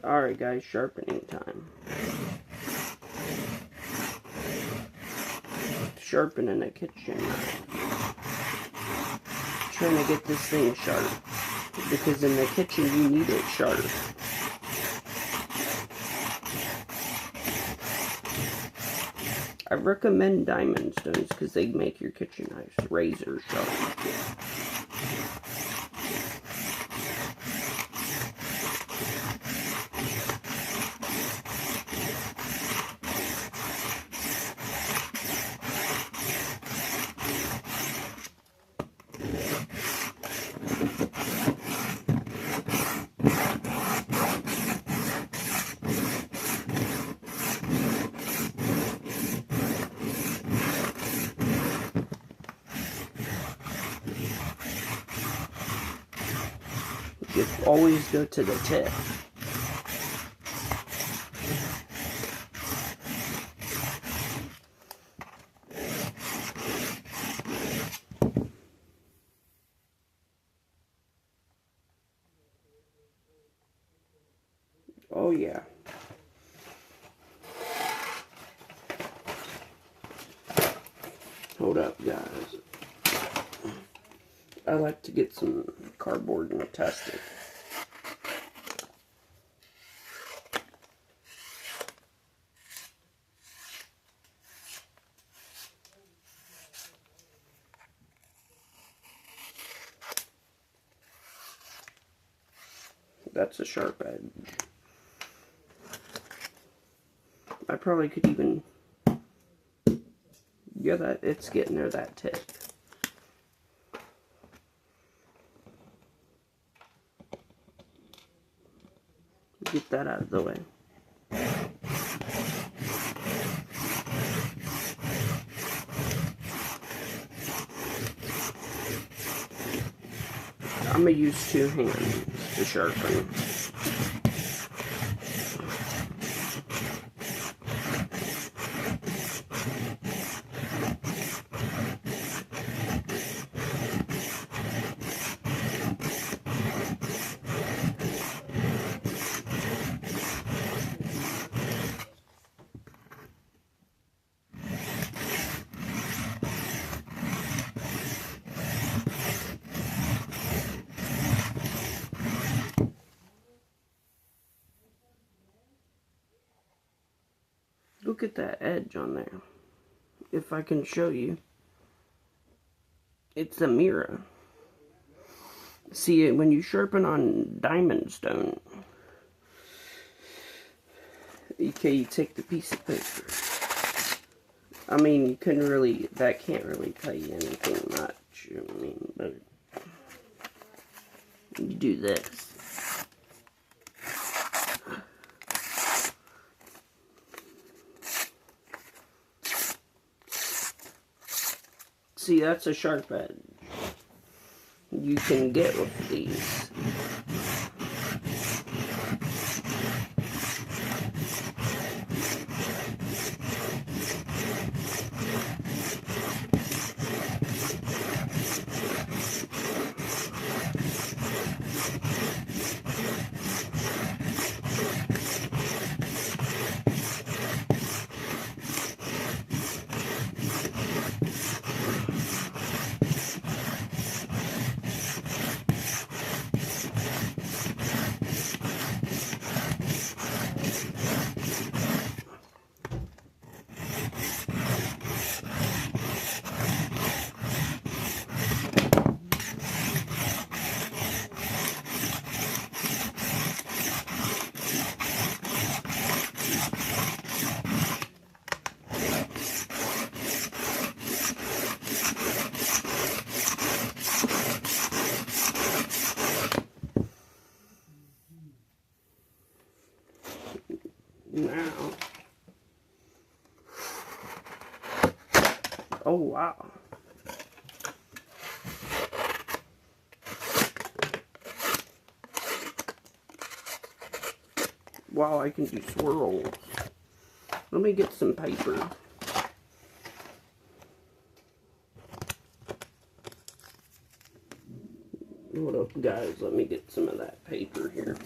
Alright guys, sharpening time. Sharpening a kitchen knife. Trying to get this thing sharp. Because in the kitchen you need it sharp. I recommend diamond stones because they make your kitchen knives razor sharp. You always go to the tip. Oh yeah. Hold up, guys. I like to get some cardboard and test it. That's a sharp edge. I probably could even, yeah, that it's getting there, that tip. Get that out of the way. I'm gonna use 2 hands to sharpen. Look at that edge on there. If I can show you. It's a mirror. See, when you sharpen on diamond stone, okay, you take the piece of paper. I mean, you couldn't really, that can't really tell you anything much. I mean, but you do this. See, that's a sharp edge you can get with these. Now, oh wow. Wow, I can do swirls. Let me get some paper. Hold up, guys. Let me get some of that paper here.